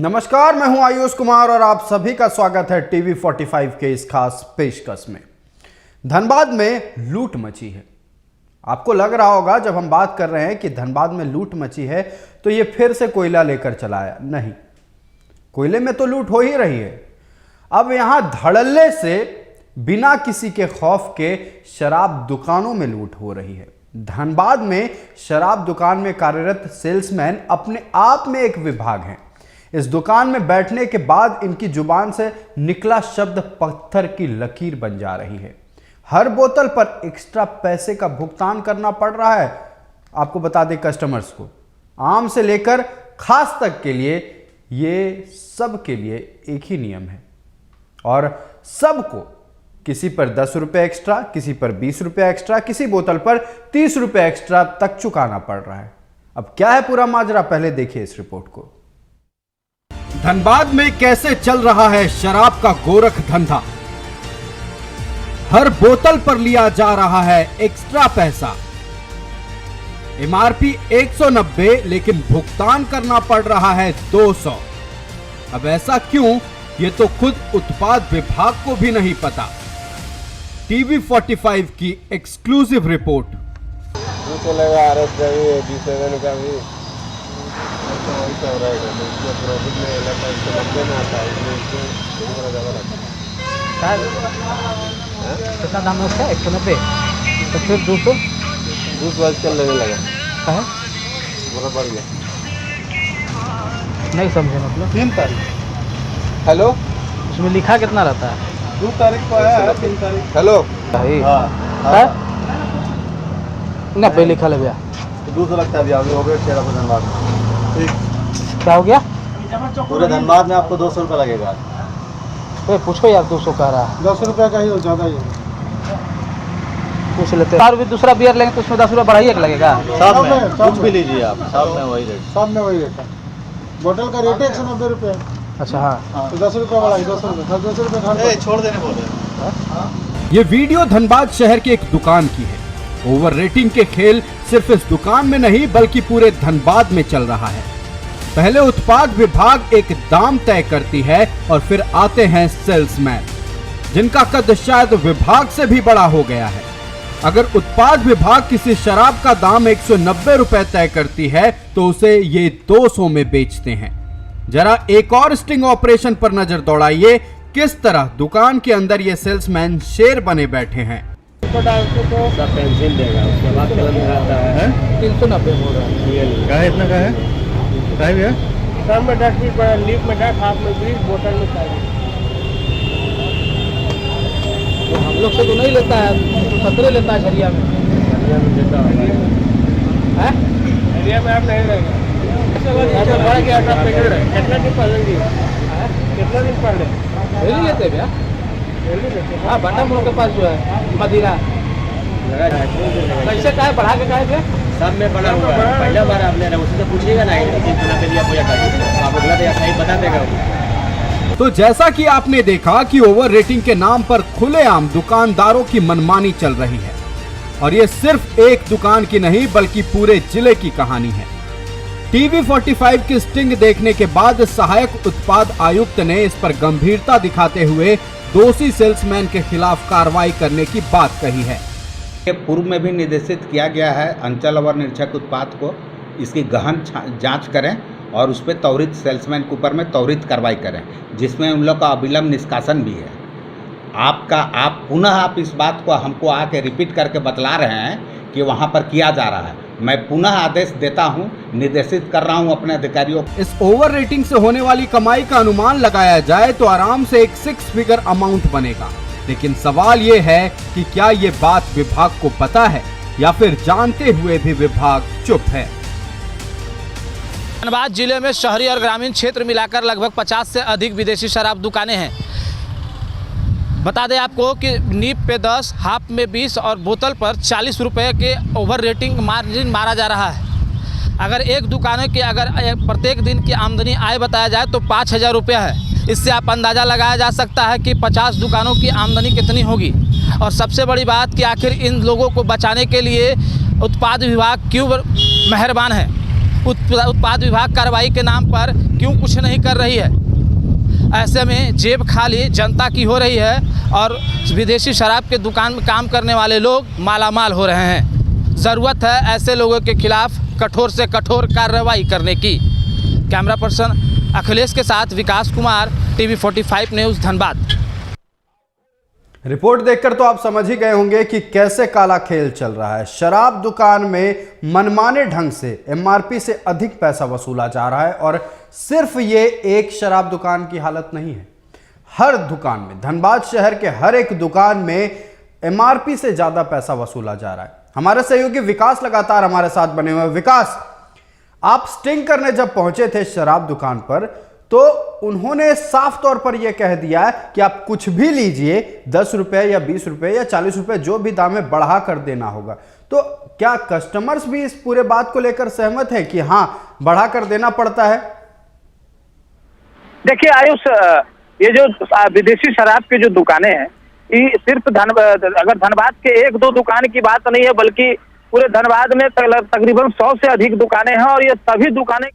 नमस्कार, मैं हूं आयुष कुमार और आप सभी का स्वागत है टीवी 45 के इस खास पेशकश में। धनबाद में लूट मची है। आपको लग रहा होगा जब हम बात कर रहे हैं कि धनबाद में लूट मची है तो ये फिर से कोयला लेकर चला आया। नहीं, कोयले में तो लूट हो ही रही है। अब यहां धड़ल्ले से बिना किसी के खौफ के शराब दुकानों में लूट हो रही है। धनबाद में शराब दुकान में कार्यरत सेल्समैन अपने आप में एक विभाग है। इस दुकान में बैठने के बाद इनकी जुबान से निकला शब्द पत्थर की लकीर बन जा रही है। हर बोतल पर एक्स्ट्रा पैसे का भुगतान करना पड़ रहा है। आपको बता दें कस्टमर्स को, आम से लेकर खास तक के लिए ये सब के लिए एक ही नियम है और सबको किसी पर 10 रुपए एक्स्ट्रा, किसी पर 20 रुपए एक्स्ट्रा, किसी बोतल पर 30 रुपए एक्स्ट्रा तक चुकाना पड़ रहा है। अब क्या है पूरा माजरा, पहले देखिए इस रिपोर्ट को। धनबाद में कैसे चल रहा है शराब का गोरख धंधा। हर बोतल पर लिया जा रहा है एक्स्ट्रा पैसा। एमआरपी 190 लेकिन भुगतान करना पड़ रहा है 200। अब ऐसा क्यों, ये तो खुद उत्पाद विभाग को भी नहीं पता। टीवी 45 की एक्सक्लूसिव रिपोर्ट। चलेगा RS का भी प्रॉफिट में लगता है, 190 में आता है, इसमें थोड़ा ज़्यादा लगता है। कितना दाम है उसका? 190। तो फिर 200 आजकल लगने लगा है, बड़ा बढ़ गया। नहीं समझे मतलब। 3 तारीख। हेलो, उसमें लिखा कितना रहता है? 2 तारीख को आया, 3 तारीख। हेलो, हाँ ना पे लिखा ले भैया। 200 लगता है। अभी हो गया तेरा धनबाद में। ठीक, क्या हो गया? पूरे धनबाद में आपको 200 रुपये लगेगा। तो पूछो यार, 200 कह रहा है। 10 रुपये का ही हो, ज़्यादा ही पूछ लेते हैं। दूसरा बियर लेंगे तो उसमें 10 रुपये बढ़ाइए लगेगा। साथ में कुछ भी लीजिए आप, साथ में वही रेट। साथ में वही रेट है। बोतल का रेट है 190 रुपये। अच्छा हाँ, तो 10 रुपये बढ़ाई, 200 रुपये, 200 रुपये छोड़ देने बोले। ये वीडियो धनबाद शहर की एक दुकान की है। ओवर रेटिंग के खेल सिर्फ इस दुकान में नहीं बल्कि पूरे धनबाद में चल रहा है। पहले उत्पाद विभाग एक दाम तय करती है और फिर आते हैं सेल्समैन, जिनका कद शायद विभाग से भी बड़ा हो गया है। अगर उत्पाद विभाग किसी शराब का दाम 190 रुपए तय करती है तो उसे ये 200 में बेचते हैं। जरा एक और स्टिंग ऑपरेशन पर नजर दौड़ाइए, किस तरह दुकान के अंदर ये सेल्समैन शेर बने बैठे हैं। सब पेंसिल देगा, उसके बाद कलम दिखाता है। 390 बोल रहा है। क्या है इतना का है? क्या है भैया? सर में 10 पीस पड़ा, लीप में 10, हाफ में 20, बोतल में 40। तो हम लोग से तो नहीं लेता है, तो 17 लेता है झरिया में। है एरिया में आप नहीं रहेगा। बढ़ गया था पैकेट है। कितना दिन पहले दिया? कितना दिन पहले? डेली लेते हैं भैया। हाँ, बंडा मोड़ के पास जो है मदिरा, कैसे का है बढ़ा के का है? सब में बना हुआ है। पहला बार आपने उससे पूछिएगा ना, बना के दिया पूजा कर, आप अगला तो सही बता देगा। तो जैसा कि आपने देखा कि ओवर रेटिंग के नाम पर खुलेआम दुकानदारों की मनमानी चल रही है और ये सिर्फ एक दुकान की नहीं बल्कि पूरे जिले की कहानी है। टीवी 45 की स्टिंग देखने के बाद सहायक उत्पाद आयुक्त ने इस पर गंभीरता दिखाते हुए दोषी सेल्समैन के खिलाफ कार्रवाई करने की बात कही है। पूर्व में भी निर्देशित किया गया है अंचल अवर निरीक्षक उत्पाद को इसकी गहन जांच करें और उस पर त्वरित सेल्समैन के ऊपर में त्वरित कार्रवाई करें, जिसमें उन लोग का अविलंब निष्कासन भी है। आप पुनः इस बात को हमको आके रिपीट करके बतला रहे हैं कि वहाँ पर किया जा रहा है। मैं पुनः आदेश देता हूँ, निर्देशित कर रहा हूँ अपने अधिकारियों को। इस ओवर रेटिंग से होने वाली कमाई का अनुमान लगाया जाए तो आराम से एक 6 फिगर अमाउंट बनेगा। लेकिन सवाल ये है कि क्या ये बात विभाग को पता है या फिर जानते हुए भी विभाग चुप है। धनबाद जिले में शहरी और ग्रामीण क्षेत्र मिलाकर लगभग 50 से अधिक विदेशी शराब दुकानें हैं। बता दें आपको कि नीप पे 10, हाफ में 20 और बोतल पर 40 रुपये के ओवर रेटिंग मार्जिन मारा जा रहा है। अगर एक दुकानों की अगर प्रत्येक दिन की आमदनी आय बताया जाए तो 5,000 रुपया है। इससे आप अंदाज़ा लगाया जा सकता है कि 50 दुकानों की आमदनी कितनी होगी। और सबसे बड़ी बात कि आखिर इन लोगों को बचाने के लिए उत्पाद विभाग क्यों मेहरबान है। उत्पाद विभाग कार्रवाई के नाम पर क्यों कुछ नहीं कर रही है? ऐसे में जेब खाली जनता की हो रही है और विदेशी शराब के दुकान में काम करने वाले लोग मालामाल हो रहे हैं। ज़रूरत है ऐसे लोगों के खिलाफ कठोर से कठोर कार्रवाई करने की। कैमरा पर्सन अखिलेश के साथ Vikas Kumar, TV 45 news, Dhanbad. Report देखकर तो आप समझ ही गए होंगे कि कैसे काला खेल चल रहा है। शराब दुकान में मनमाने ढंग से एमआरपी से अधिक पैसा वसूला जा रहा है और सिर्फ ये एक शराब दुकान की हालत नहीं है। हर दुकान में, धनबाद शहर के हर एक दुकान में एमआरपी से ज्यादा पैसा वसूला जा रहा है। हमारे सहयोगी विकास लगातार हमारे साथ बने हुए हैं। विकास, आप स्टिंग करने जब पहुंचे थे शराब दुकान पर तो उन्होंने साफ तौर पर यह कह दिया है कि आप कुछ भी लीजिए, 10 रुपए या 20 रुपए या 40 रुपए जो भी दाम है बढ़ा कर देना होगा। तो क्या कस्टमर्स भी इस पूरे बात को लेकर सहमत है कि हाँ बढ़ा कर देना पड़ता है? देखिए आयुष, ये जो विदेशी शराब की जो दुकानें हैं, ये सिर्फ अगर धनबाद के 1-2 दुकान की बात नहीं है, बल्कि पूरे धनबाद में तकरीबन 100 से अधिक दुकानें हैं और ये सभी दुकानें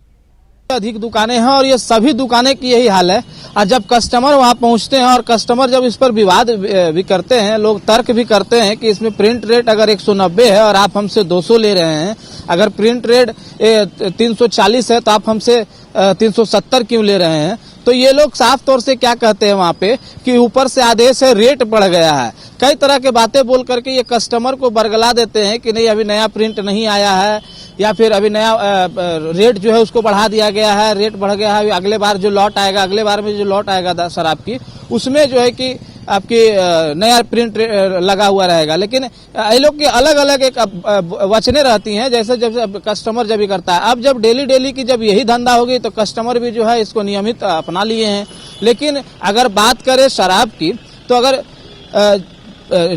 हैं और ये सभी दुकानें की यही हाल है। और जब कस्टमर वहां पहुंचते हैं और कस्टमर जब इस पर विवाद भी करते हैं, लोग तर्क भी करते हैं कि इसमें प्रिंट रेट अगर 190 है और आप हमसे 200 ले रहे हैं, अगर प्रिंट रेट 340 है तो आप हमसे 370 क्यों ले रहे हैं? तो ये लोग साफ तौर से क्या कहते हैं वहां पे कि ऊपर से आदेश है, रेट बढ़ गया है। कई तरह के बातें बोल करके ये कस्टमर को बरगला देते हैं कि नहीं अभी नया प्रिंट नहीं आया है, या फिर अभी नया रेट जो है उसको बढ़ा दिया गया है, रेट बढ़ गया है, अगले बार जो लॉट आएगा, अगले बार में जो लॉट आएगा शराब की, उसमें जो है कि आपकी नया प्रिंट लगा हुआ रहेगा। लेकिन ये लोग की अलग अलग एक वचनें रहती हैं, जैसे जब कस्टमर जब भी करता है। अब जब डेली की जब यही धंधा होगी तो कस्टमर भी जो है इसको नियमित अपना लिए हैं। लेकिन अगर बात करें शराब की, तो अगर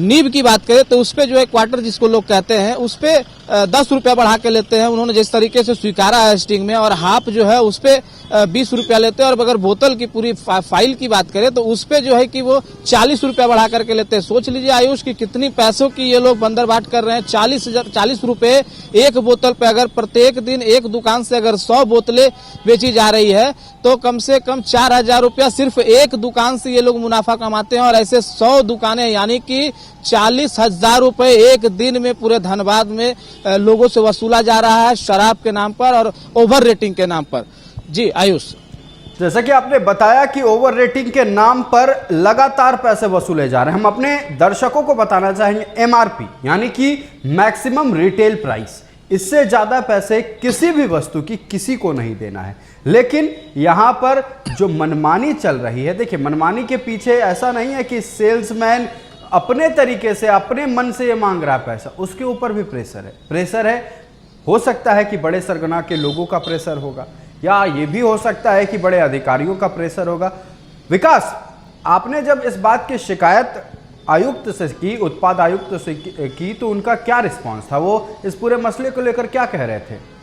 नीब की बात करें तो उस पे जो है क्वार्टर जिसको लोग कहते हैं, उस पे 10 रुपया बढ़ा के लेते हैं। उन्होंने जिस तरीके से स्वीकारा है स्टिंग में, और हाफ जो है उस पे 20 रुपया लेते हैं। और अगर बोतल की पूरी फाइल की बात करें तो उस पे जो है कि वो 40 रुपया बढ़ा करके लेते हैं। सोच लीजिए आयुष कि कितनी पैसों की ये लोग बंदरबाट कर रहे हैं। 40 रुपए एक बोतल पे। अगर प्रत्येक दिन एक दुकान से अगर 100 बोतलें बेची जा रही है तो कम से कम 4000 रुपया सिर्फ एक दुकान से ये लोग मुनाफा कमाते हैं। और ऐसे 100 दुकानें, यानी कि 40,000 रुपए एक दिन में पूरे धनबाद में लोगों से वसूला जा रहा है शराब के नाम पर और ओवर रेटिंग के नाम पर। जी आयुष, जैसा कि आपने बताया कि ओवर रेटिंग के नाम पर लगातार पैसे वसूले जा रहे हैं। हम अपने दर्शकों को बताना चाहेंगे एमआरपी यानी कि मैक्सिमम रिटेल प्राइस, इससे ज्यादा पैसे किसी भी वस्तु की किसी को नहीं देना है। लेकिन यहां पर जो मनमानी चल रही है, देखिए मनमानी के पीछे ऐसा नहीं है कि सेल्समैन अपने तरीके से अपने मन से ये मांग रहा है पैसा, उसके ऊपर भी प्रेशर है। हो सकता है कि बड़े सरगना के लोगों का प्रेशर होगा, या ये भी हो सकता है कि बड़े अधिकारियों का प्रेशर होगा। विकास, आपने जब इस बात की शिकायत आयुक्त से की, उत्पाद आयुक्त से की, तो उनका क्या रिस्पांस था? वो इस पूरे मसले को लेकर क्या कह रहे थे?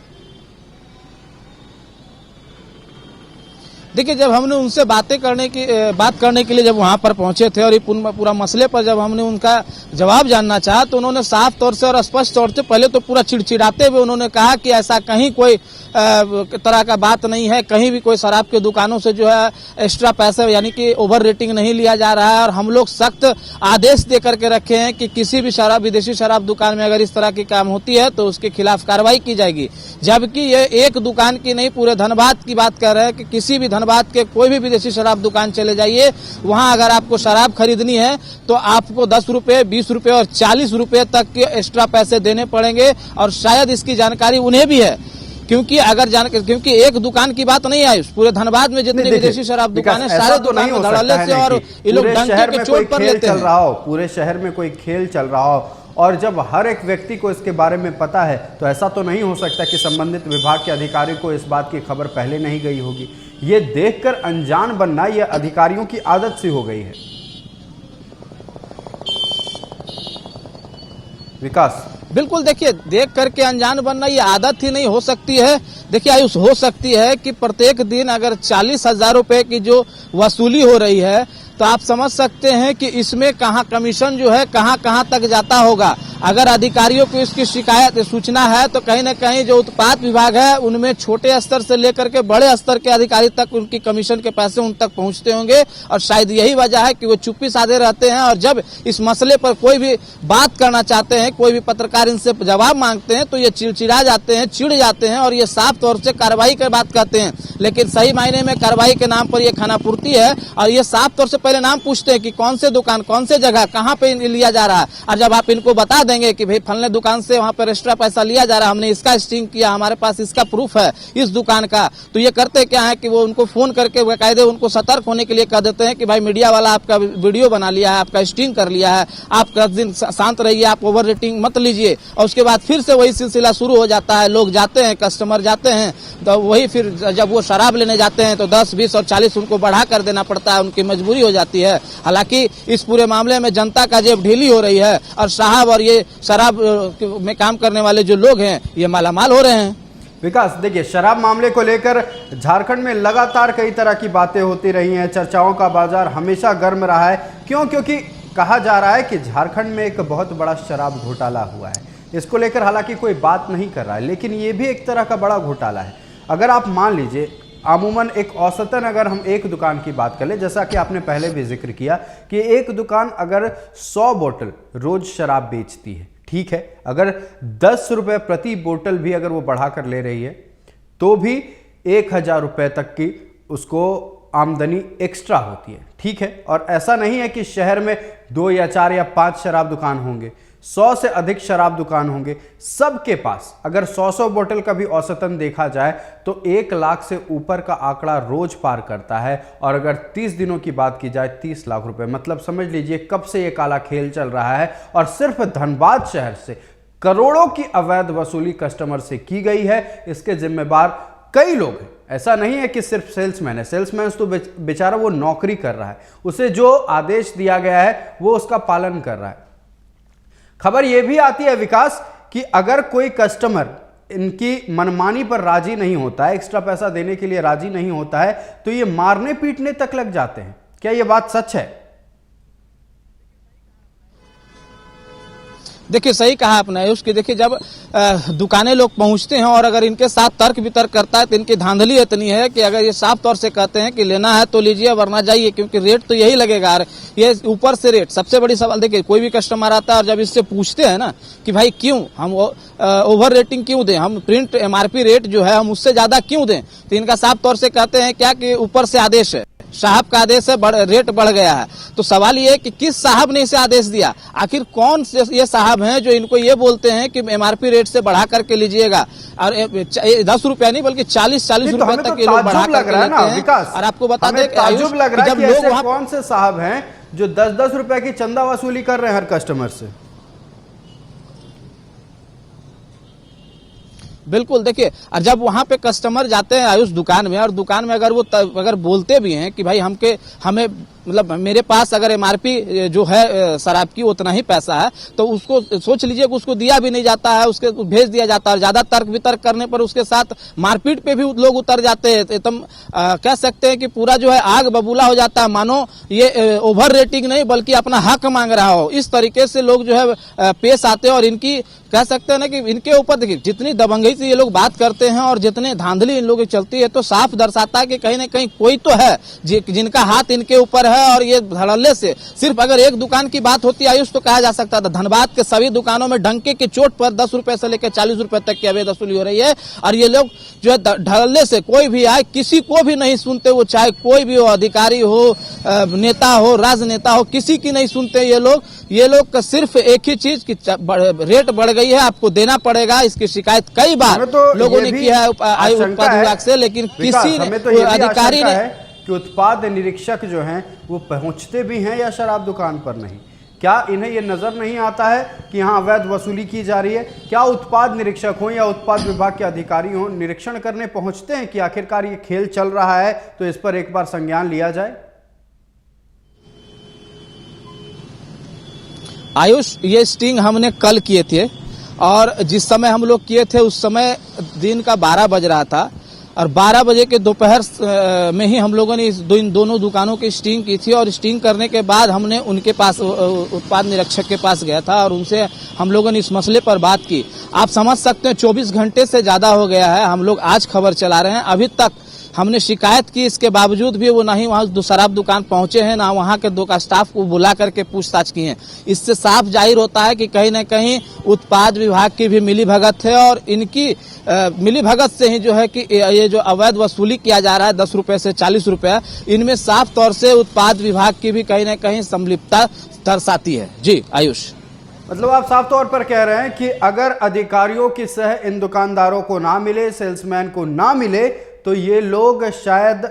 देखिए, जब हमने उनसे बात करने के लिए जब वहां पर पहुंचे थे और ये पूरा मसले पर जब हमने उनका जवाब जानना चाहा, तो उन्होंने साफ तौर से और स्पष्ट तौर से पहले तो पूरा चिड़चिड़ाते हुए उन्होंने कहा कि ऐसा कहीं कोई तरह का बात नहीं है, कहीं भी कोई शराब के दुकानों से जो है एक्स्ट्रा पैसे यानी कि ओवर रेटिंग नहीं लिया जा रहा है। और हम लोग सख्त आदेश दे करके रखे हैं कि किसी भी विदेशी शराब दुकान में अगर इस तरह की काम होती है तो उसके खिलाफ कार्रवाई की जाएगी। जबकि ये एक दुकान की नहीं, पूरे धनबाद की बात कर रहे हैं कि किसी भी धनबाद के कोई भी विदेशी शराब दुकान चले जाइए, वहां अगर आपको शराब खरीदनी है तो आपको 10 रुपए, 20 रुपए और 40 रुपए तक के एक्स्ट्रा पैसे देने पड़ेंगे। और शायद इसकी जानकारी उन्हें भी है, क्योंकि एक दुकान की बात नहीं है, पूरे धनबाद में जितने विदेशी शराब दुकानें सारे दुकान में धड़ल्ले से और ये लोग डंके के चोट पर लेते हैं। पूरे शहर में कोई खेल चल रहा हो और जब हर एक व्यक्ति को इसके बारे में पता है, तो ऐसा तो नहीं हो सकता कि संबंधित विभाग के अधिकारी को इस बात की खबर पहले नहीं गई होगी। ये देखकर अनजान बनना ये अधिकारियों की आदत सी हो गई है। विकास, बिल्कुल, देखिए, देख करके अनजान बनना ये आदत ही नहीं हो सकती है। देखिए आयुष, हो सकती है कि प्रत्येक दिन अगर 40,000 रुपए की जो वसूली हो रही है तो आप समझ सकते हैं कि इसमें कहाँ कमीशन जो है कहाँ कहाँ तक जाता होगा। अगर अधिकारियों को इसकी शिकायत सूचना है तो कहीं न कहीं जो उत्पाद विभाग है उनमें छोटे स्तर से लेकर के बड़े स्तर के अधिकारी तक उनकी कमीशन के पैसे उन तक पहुंचते होंगे और शायद यही वजह है कि वो चुप्पी साधे रहते हैं। और जब इस मसले पर कोई भी बात करना चाहते हैं, कोई भी पत्रकार इनसे जवाब मांगते हैं तो ये चिड़चिड़ा जाते हैं, चिढ़ जाते हैं और ये साफ तौर से कार्रवाई की बात कहते हैं। लेकिन सही मायने में कार्रवाई के नाम पर ये खानापूर्ति है और ये साफ तौर से पहले नाम पूछते हैं कि कौन से दुकान, कौन से जगह, कहाँ पे लिया जा रहा है। और जब आप इनको बता देंगे कि भाई फलने दुकान से वहां पर एक्स्ट्रा पैसा लिया जा रहा है, हमने इसका स्टिंग किया, हमारे पास इसका प्रूफ है इस दुकान का, तो ये करते क्या है कि वो उनको फोन करके बाकायदे उनको सतर्क होने के लिए कह देते हैं कि भाई मीडिया वाला आपका वीडियो बना लिया है, आपका स्टिंग कर लिया है, आप 10 दिन शांत रहिए, आप ओवर रेटिंग मत लीजिए। और उसके बाद फिर से वही सिलसिला शुरू हो जाता है। लोग जाते हैं, कस्टमर जाते हैं, तो वही फिर जब वो शराब लेने जाते हैं तो 10, 20 और 40 उनको बढ़ा कर देना पड़ता है, उनकी मजबूरी हो जाती है। हालांकि इस पूरे मामले में जनता का जेब ढीली हो रही है और साहब और ये शराब में काम करने वाले जो लोग हैं ये मालामाल हो रहे हैं। विकास, देखिए शराब मामले को लेकर झारखंड में लगातार कई तरह की बातें होती रही हैं। चर्चाओं का बाजार हमेशा गर्म रहा है। क्यों? क्योंकि कहा जा रहा है कि झारखंड में एक बहुत बड़ा शराब घोटाला हुआ है। इसको लेकर हालांकि कोई बात नहीं कर रहा है, लेकिन ये भी एक तरह का बड़ा घोटाला है। अगर आप मान लीजिए अमूमन एक औसतन अगर हम एक दुकान की बात कर ले, जैसा कि आपने पहले भी जिक्र किया कि एक दुकान अगर 100 बोतल रोज शराब बेचती है, ठीक है, अगर 10 रुपये प्रति बोतल भी अगर वो बढ़ा कर ले रही है तो भी 1,000 रुपये तक की उसको आमदनी एक्स्ट्रा होती है, ठीक है। और ऐसा नहीं है कि शहर में 2 या 4 या 5 शराब दुकान होंगे, 100 से अधिक शराब दुकान होंगे। सबके पास अगर 100 बोतल का भी औसतन देखा जाए तो 1 लाख से ऊपर का आंकड़ा रोज पार करता है। और अगर 30 दिनों की बात की जाए 30 लाख रुपए, मतलब समझ लीजिए कब से ये काला खेल चल रहा है। और सिर्फ धनबाद शहर से करोड़ों की अवैध वसूली कस्टमर से की गई है। इसके जिम्मेदार कई लोग हैं। ऐसा नहीं है कि सिर्फ सेल्समैन है। सेल्समैन तो बेचारा वो नौकरी कर रहा है, उसे जो आदेश दिया गया है वो उसका पालन कर रहा है। खबर यह भी आती है विकास कि अगर कोई कस्टमर इनकी मनमानी पर राजी नहीं होता है, एक्स्ट्रा पैसा देने के लिए राजी नहीं होता है, तो ये मारने पीटने तक लग जाते हैं। क्या यह बात सच है? देखिए सही कहा आपने उसकी। देखिए जब दुकानें लोग पहुंचते हैं और अगर इनके साथ तर्क वितर्क करता है तो इनकी धांधली इतनी है कि अगर ये साफ तौर से कहते हैं कि लेना है तो लीजिए वरना जाइए, क्योंकि रेट तो यही लगेगा। ये ऊपर से रेट सबसे बड़ी सवाल। देखिए कोई भी कस्टमर आता है और जब इससे पूछते हैं ना कि भाई क्यों हम ओवर रेटिंग क्यों दें, हम प्रिंट MRP रेट जो है हम उससे ज्यादा क्यों दें, तो इनका साफ तौर से कहते हैं क्या कि ऊपर से आदेश है, साहब का आदेश है, रेट बढ़ गया है। तो सवाल ये है कि किस साहब ने इसे आदेश दिया, आखिर कौन से ये साहब हैं जो इनको ये बोलते हैं कि MRP रेट से बढ़ा करके लीजिएगा। और 10 रुपया नहीं बल्कि 40 रुपए तक ये लोग बढ़ा करके लेते हैं। और आपको बता दें कि आयुष जब लोग वहां कौन से साहब हैं जो 10-10 रुपए की चंदा वसूली कर रहे हैं हर कस्टमर से। बिल्कुल। देखिए और जब वहां पे कस्टमर जाते हैं आयुष दुकान में, और दुकान में अगर वो अगर बोलते भी हैं कि भाई हमें मतलब मेरे पास अगर MRP जो है शराब की उतना ही पैसा है, तो उसको सोच लीजिए कि उसको दिया भी नहीं जाता है, उसके भेज दिया जाता है। ज्यादा तर्क वितर्क करने पर उसके साथ मारपीट पे भी लोग उतर जाते हैं। एकदम कह सकते हैं कि पूरा जो है आग बबूला हो जाता है, मानो ये ओवर रेटिंग नहीं बल्कि अपना हक मांग रहा हो। इस तरीके से लोग जो है पेश आते हैं और इनकी कह सकते हैं ना कि इनके ऊपर देखिए जितनी दबंगई से ये लोग बात करते हैं और जितने धांधली इन लोगों की चलती है, तो साफ दर्शाता है कि कहीं ना कहीं कोई तो है जिनका हाथ इनके ऊपर है। और ये धड़ल्ले से सिर्फ अगर एक दुकान की बात होती आयुष तो कहा जा सकता था धनबाद के सभी दुकानों में डंके की चोट पर 10 रुपए से लेकर 40 रुपए तक की अवैध वसूली हो रही है। और ये लोग जो है धड़ल्ले से कोई भी आए किसी को भी नहीं सुनते, वो चाहे कोई भी हो, अधिकारी हो, नेता हो, राजनेता हो, किसी की नहीं सुनते ये लोग का सिर्फ एक ही चीज की रेट बढ़ गई है, आपको देना पड़ेगा। इसकी शिकायत कई बार लोगों ने की है उत्पाद विभाग से, लेकिन किसी अधिकारी ने कि उत्पाद निरीक्षक जो हैं वो पहुंचते भी हैं या शराब दुकान पर नहीं। क्या इन्हें ये नजर नहीं आता है कि यहाँ अवैध वसूली की जा रही है? क्या उत्पाद निरीक्षक हो या उत्पाद विभाग के अधिकारी हो निरीक्षण करने पहुंचते हैं कि आखिरकार ये खेल चल रहा है तो इस पर एक बार संज्ञान लिया जाए? आयुष ये स्टिंग हमने कल किए थे और जिस समय हम लोग किए थे उस समय दिन का 12 बज रहा था और 12 बजे के दोपहर में ही हम लोगों ने इन दोनों दुकानों की स्टिंग की थी और स्टिंग करने के बाद हमने उनके पास उत्पाद निरीक्षक के पास गया था और उनसे हम लोगों ने इस मसले पर बात की। आप समझ सकते हैं 24 घंटे से ज़्यादा हो गया है, हम लोग आज खबर चला रहे हैं, अभी तक हमने शिकायत की, इसके बावजूद भी वो ना ही वहाँ शराब दुकान पहुंचे हैं, ना वहाँ के स्टाफ को बुला करके पूछताछ की है। इससे साफ जाहिर होता है कि कहीं न कहीं उत्पाद विभाग की भी मिलीभगत है और इनकी मिलीभगत से ही जो है कि ये जो अवैध वसूली किया जा रहा है 10 रुपए से 40 रुपए, इनमें साफ तौर से उत्पाद विभाग की भी कहीं न कहीं संलिप्तता दर्शाती है। जी आयुष, मतलब आप साफ तौर पर कह रहे हैं कि अगर अधिकारियों की सह इन दुकानदारों को ना मिले, सेल्समैन को ना मिले, तो ये लोग शायद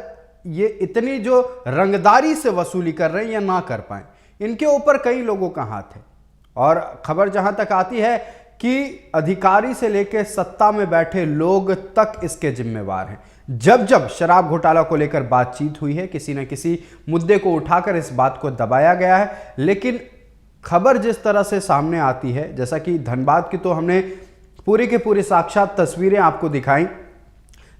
ये इतनी जो रंगदारी से वसूली कर रहे हैं या ना कर पाए। इनके ऊपर कई लोगों का हाथ है और खबर जहां तक आती है कि अधिकारी से लेकर सत्ता में बैठे लोग तक इसके जिम्मेवार हैं। जब जब शराब घोटाला को लेकर बातचीत हुई है, किसी न किसी मुद्दे को उठाकर इस बात को दबाया गया है, लेकिन खबर जिस तरह से सामने आती है, जैसा कि धनबाद की तो हमने पूरी की पूरी साक्षात तस्वीरें आपको दिखाई,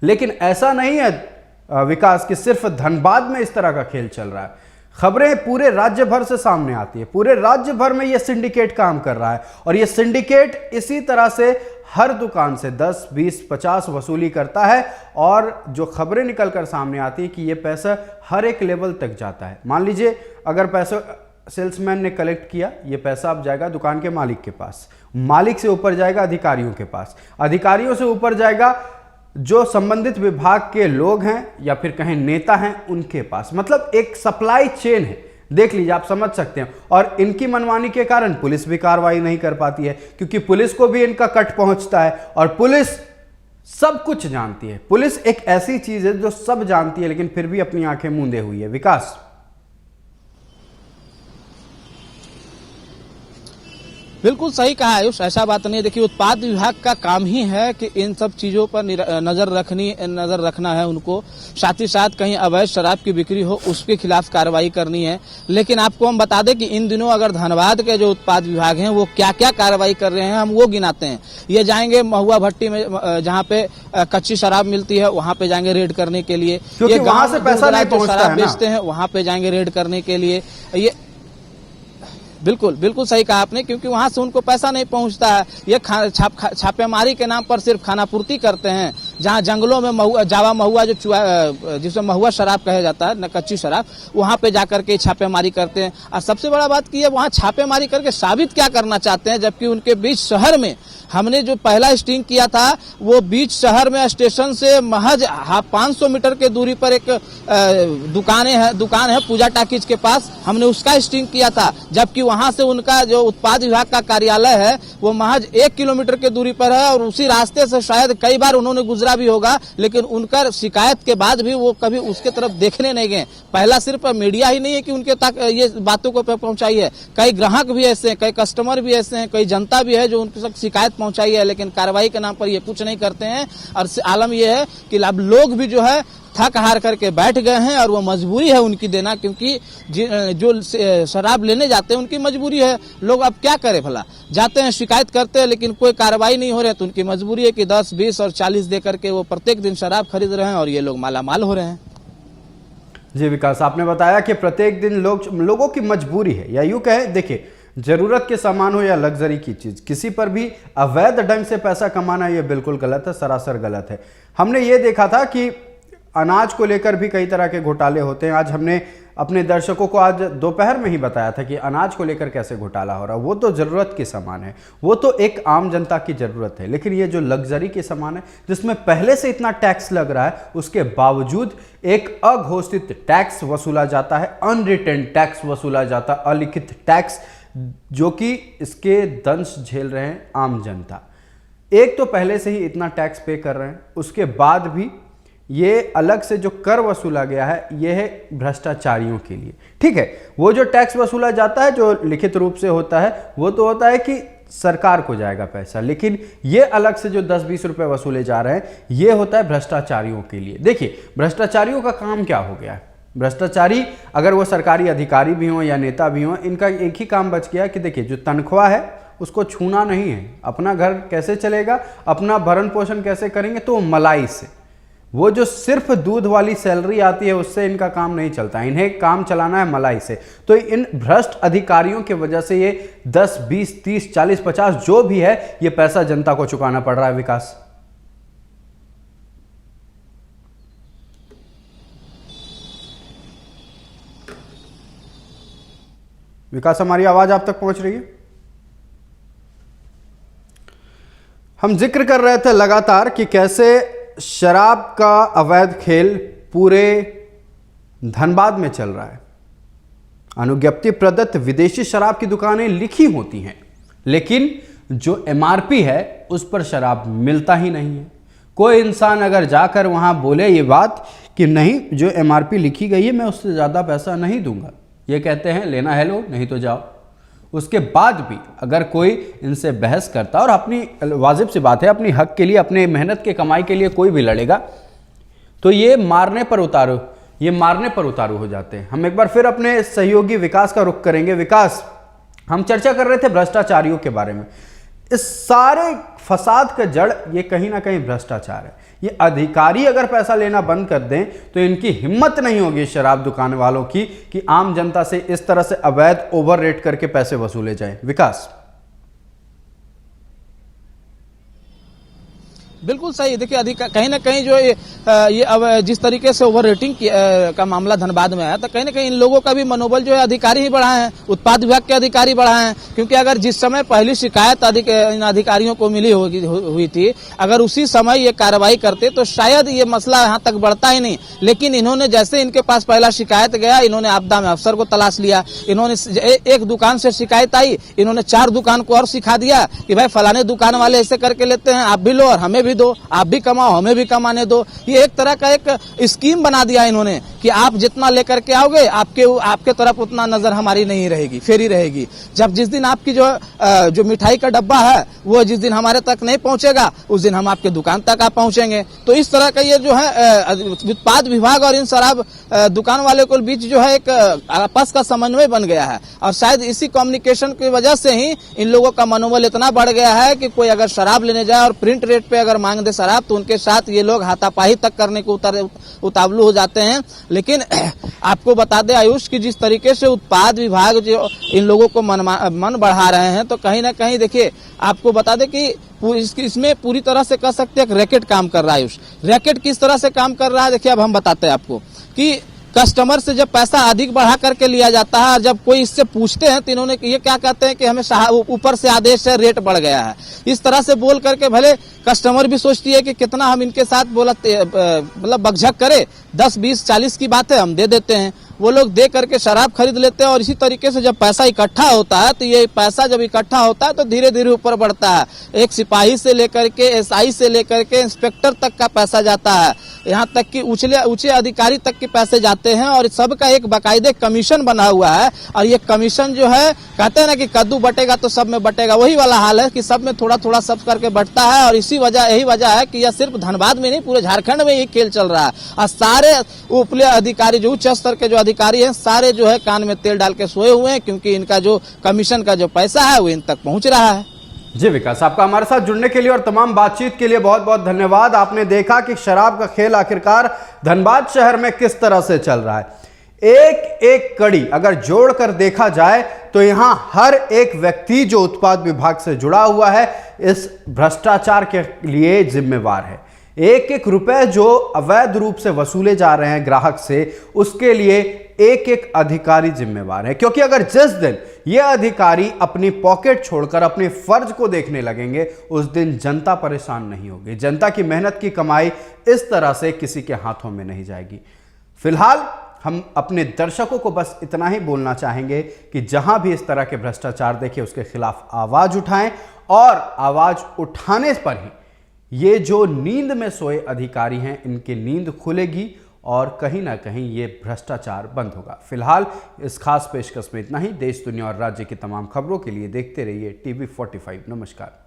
लेकिन ऐसा नहीं है विकास कि सिर्फ धनबाद में इस तरह का खेल चल रहा है। खबरें पूरे राज्य भर से सामने आती है, पूरे राज्य भर में यह सिंडिकेट काम कर रहा है और यह सिंडिकेट इसी तरह से हर दुकान से 10, 20, 50 वसूली करता है और जो खबरें निकलकर सामने आती है कि यह पैसा हर एक लेवल तक जाता है। मान लीजिए अगर पैसा सेल्समैन ने कलेक्ट किया, यह पैसा अब जाएगा दुकान के मालिक के पास, मालिक से ऊपर जाएगा अधिकारियों के पास, अधिकारियों से ऊपर जाएगा जो संबंधित विभाग के लोग हैं या फिर कहें नेता हैं उनके पास। मतलब एक सप्लाई चेन है, देख लीजिए, आप समझ सकते हैं। और इनकी मनमानी के कारण पुलिस भी कार्रवाई नहीं कर पाती है क्योंकि पुलिस को भी इनका कट पहुंचता है और पुलिस सब कुछ जानती है। पुलिस एक ऐसी चीज है जो सब जानती है लेकिन फिर भी अपनी आंखें मूंदे हुई है। विकास, बिल्कुल सही कहा आयुष, ऐसा बात नहीं है। देखिए उत्पाद विभाग का काम ही है कि इन सब चीज़ों पर नज़र रखना है उनको, साथ ही साथ कहीं अवैध शराब की बिक्री हो उसके खिलाफ कार्रवाई करनी है। लेकिन आपको हम बता दें कि इन दिनों अगर धनबाद के जो उत्पाद विभाग हैं वो क्या क्या कार्रवाई कर रहे हैं हम वो गिनाते हैं। ये जाएंगे महुआ भट्टी में जहाँ पे कच्ची शराब मिलती है वहाँ पे जाएंगे रेड करने के लिए, ये वहां से पैसा नहीं पहुंचता है शराब बेचते हैं वहाँ पे जाएंगे रेड करने के लिए। ये बिल्कुल सही कहा आपने, क्योंकि वहां से उनको पैसा नहीं पहुंचता है। ये छापेमारी के नाम पर सिर्फ खानापूर्ति करते हैं। जहां जंगलों में जावा महुआ जिसमें महुआ शराब कहा जाता है, न कच्ची शराब, वहां पे जाकर के छापेमारी करते हैं। और सबसे बड़ा बात की है वहां छापेमारी करके साबित क्या करना चाहते हैं, जबकि उनके बीच शहर में हमने जो पहला स्टिंग किया था वो बीच शहर में स्टेशन से महज 500 मीटर के दूरी पर एक दुकान है पूजा टाकीज के पास, हमने उसका स्टिंग किया था। जबकि वहां से उनका जो उत्पाद विभाग का कार्यालय है वो महज 1 किलोमीटर के दूरी पर है और उसी रास्ते से शायद कई बार उन्होंने गुजरा भी होगा, लेकिन उनका शिकायत के बाद भी वो कभी उसके तरफ देखने नहीं गए। पहला सिर्फ मीडिया ही नहीं है कि उनके तक ये बातों को पहुंचाई है, कई ग्राहक भी ऐसे हैं, कई कस्टमर भी ऐसे हैं, कई जनता भी है जो उनके तक शिकायत पहुंचाई है, लेकिन कार्रवाई के नाम पर ये कुछ नहीं करते हैं। और आलम यह है कि अब लोग भी जो है थक हार करके बैठ गए हैं और वो मजबूरी है उनकी देना, क्योंकि जो शराब लेने जाते हैं उनकी मजबूरी है। लोग अब क्या करें, भला जाते हैं शिकायत करते हैं लेकिन कोई कार्रवाई नहीं हो रही है, तो उनकी मजबूरी है कि 10, 20 और 40 दे करके वो प्रत्येक दिन शराब खरीद रहे हैं और ये लोग मालामाल हो रहे हैं। जी विकास, आपने बताया कि प्रत्येक दिन लोगों की मजबूरी है, या यूं कहें, देखिए जरूरत के सामान हो या लग्जरी की चीज, किसी पर भी अवैध ढंग से पैसा कमाना यह बिल्कुल गलत है, सरासर गलत है। हमने ये देखा था कि अनाज को लेकर भी कई तरह के घोटाले होते हैं। आज हमने अपने दर्शकों को आज दोपहर में ही बताया था कि अनाज को लेकर कैसे घोटाला हो रहा है। वो तो ज़रूरत के सामान है, वो तो एक आम जनता की ज़रूरत है, लेकिन ये जो लग्जरी के सामान है जिसमें पहले से इतना टैक्स लग रहा है, उसके बावजूद एक अघोषित टैक्स वसूला जाता है, अनरिटन टैक्स वसूला जाता है, अलिखित टैक्स, जो कि इसके दंश झेल रहे हैं आम जनता। एक तो पहले से ही इतना टैक्स पे कर रहे हैं, उसके बाद भी ये अलग से जो कर वसूला गया है ये है भ्रष्टाचारियों के लिए। ठीक है, वो जो टैक्स वसूला जाता है जो लिखित रूप से होता है वो तो होता है कि सरकार को जाएगा पैसा, लेकिन ये अलग से जो 10-20 रुपए वसूले जा रहे हैं ये होता है भ्रष्टाचारियों के लिए। देखिए भ्रष्टाचारियों का काम क्या हो गया है, भ्रष्टाचारी अगर वो सरकारी अधिकारी भी हों या नेता भी हों, इनका एक ही काम बच गया कि देखिए जो तनख्वाह है उसको छूना नहीं है। अपना घर कैसे चलेगा, अपना भरण पोषण कैसे करेंगे, तो मलाई से, वो जो सिर्फ दूध वाली सैलरी आती है उससे इनका काम नहीं चलता, इन्हें काम चलाना है मलाई से। तो इन भ्रष्ट अधिकारियों की वजह से ये 10, 20, 30, 40, 50 जो भी है ये पैसा जनता को चुकाना पड़ रहा है। विकास, हमारी आवाज आप तक पहुंच रही है? हम जिक्र कर रहे थे लगातार कि कैसे शराब का अवैध खेल पूरे धनबाद में चल रहा है। अनुज्ञप्ति प्रदत्त विदेशी शराब की दुकानें लिखी होती हैं, लेकिन जो एमआरपी है उस पर शराब मिलता ही नहीं है। कोई इंसान अगर जाकर वहां बोले ये बात कि नहीं, जो एमआरपी लिखी गई है मैं उससे ज़्यादा पैसा नहीं दूंगा, ये कहते हैं लेना है लो नहीं तो जाओ। उसके बाद भी अगर कोई इनसे बहस करता, और अपनी वाजिब सी बात है, अपनी हक के लिए, अपने मेहनत के कमाई के लिए कोई भी लड़ेगा, तो ये मारने पर उतारू हो जाते हैं। हम एक बार फिर अपने सहयोगी विकास का रुख करेंगे। विकास, हम चर्चा कर रहे थे भ्रष्टाचारियों के बारे में। इस सारे फसाद का जड़ ये कहीं ना कहीं भ्रष्टाचार है। ये अधिकारी अगर पैसा लेना बंद कर दें तो इनकी हिम्मत नहीं होगी शराब दुकान वालों की कि आम जनता से इस तरह से अवैध ओवर रेट करके पैसे वसूले जाएं। विकास, बिल्कुल सही। देखिए कहीं ना कहीं जो ये अब जिस तरीके से ओवर रेटिंग का मामला धनबाद में आया, तो कहीं ना कहीं इन लोगों का भी मनोबल जो है अधिकारी ही बढ़ाए हैं, उत्पाद विभाग के अधिकारी बढ़ाए हैं। क्योंकि अगर जिस समय पहली शिकायत इन अधिकारियों को मिली हुई थी, अगर उसी समय ये कार्रवाई करते तो शायद ये मसला यहाँ तक बढ़ता ही नहीं। लेकिन इन्होंने जैसे इनके पास पहला शिकायत गया, इन्होंने आपदा में अफसर को तलाश लिया। इन्होंने एक दुकान से शिकायत आई, इन्होंने 4 दुकान को और सिखा दिया कि भाई फलाने दुकान वाले ऐसे करके लेते हैं, आप भी लो और हमें भी दो, आप भी कमाओ हमें भी कमाने दो। ये एक तरह का एक स्कीम बना दिया इन्होंने कि आप जितना लेकर के आओगे आपके तरफ उतना नजर हमारी नहीं रहेगी, फेरी रहेगी। जब जिस दिन आपकी जो मिठाई का डब्बा है वो जिस दिन हमारे तक नहीं पहुंचेगा, उस दिन हम आपके दुकान तक आप पहुंचेंगे। तो इस तरह का ये जो है उत्पाद विभाग और इन शराब दुकान वाले के बीच जो है एक आपस का समन्वय बन गया है। और शायद इसी कम्युनिकेशन की वजह से ही इन लोगों का मनोबल इतना बढ़ गया है कि कोई अगर शराब लेने जाए और प्रिंट रेट पे अगर मांग दे शराब, तो उनके साथ ये लोग हाथापाई तक करने को उतावलू हो जाते हैं। लेकिन आपको बता दें आयुष की जिस तरीके से उत्पाद विभाग जो इन लोगों को मन बढ़ा रहे हैं, तो कहीं ना कहीं देखिए आपको बता दें कि इसमें पूरी तरह से कह सकते हैं रैकेट काम कर रहा है। आयुष, रैकेट किस तरह से काम कर रहा है देखिए अब हम बताते हैं आपको कि कस्टमर से जब पैसा अधिक बढ़ा करके लिया जाता है, जब कोई इससे पूछते हैं तो इन्होंने ये क्या कहते हैं कि हमें ऊपर से आदेश से रेट बढ़ गया है। इस तरह से बोल करके भले कस्टमर भी सोचती है कि कितना हम इनके साथ मतलब बकझक करे, 10, 20, 40 की बात है हम दे देते हैं, वो लोग दे करके शराब खरीद लेते हैं। और इसी तरीके से जब पैसा इकट्ठा होता है, तो ये पैसा जब इकट्ठा होता है तो धीरे धीरे ऊपर बढ़ता है। एक सिपाही से लेकर के एसआई से लेकर के इंस्पेक्टर तक का पैसा जाता है, यहाँ तक कि ऊंचे अधिकारी तक के पैसे जाते हैं। और सबका एक बाकायदे कमीशन बना हुआ है। और ये कमीशन जो है कहते हैं ना कि कद्दू बटेगा तो सब में बटेगा, वही वाला हाल है कि सब में थोड़ा थोड़ा सब करके बटता है। और यही वजह है कि यह सिर्फ धनबाद में नहीं पूरे झारखंड में ये खेल चल रहा है। और सारे उपले अधिकारी जो उच्च स्तर के जो अधिकारी हैं सारे जो है कान में तेल डाल के सोए हुए हैं, क्योंकि इनका जो कमीशन का जो पैसा है वो इन तक पहुंच रहा है। जी विकास, आपका हमारे साथ जुड़ने के लिए और तमाम बातचीत के लिए बहुत बहुत धन्यवाद। आपने देखा कि शराब का खेल आखिरकार धनबाद शहर में किस तरह से चल रहा है। एक एक कड़ी अगर जोड़कर देखा जाए तो यहां हर एक व्यक्ति जो उत्पाद विभाग से जुड़ा हुआ है इस भ्रष्टाचार के लिए जिम्मेवार है। एक एक रुपए जो अवैध रूप से वसूले जा रहे हैं ग्राहक से, उसके लिए एक एक अधिकारी जिम्मेवार है। क्योंकि अगर जिस दिन ये अधिकारी अपनी पॉकेट छोड़कर अपने फर्ज को देखने लगेंगे, उस दिन जनता परेशान नहीं होगी। जनता की मेहनत की कमाई इस तरह से किसी के हाथों में नहीं जाएगी। फिलहाल हम अपने दर्शकों को बस इतना ही बोलना चाहेंगे कि जहां भी इस तरह के भ्रष्टाचार देखें उसके खिलाफ आवाज उठाएं, और आवाज उठाने पर ही ये जो नींद में सोए अधिकारी हैं इनकी नींद खुलेगी और कहीं ना कहीं ये भ्रष्टाचार बंद होगा। फिलहाल इस खास पेशकश में इतना ही। देश, दुनिया और राज्य की तमाम खबरों के लिए देखते रहिए TV45। नमस्कार।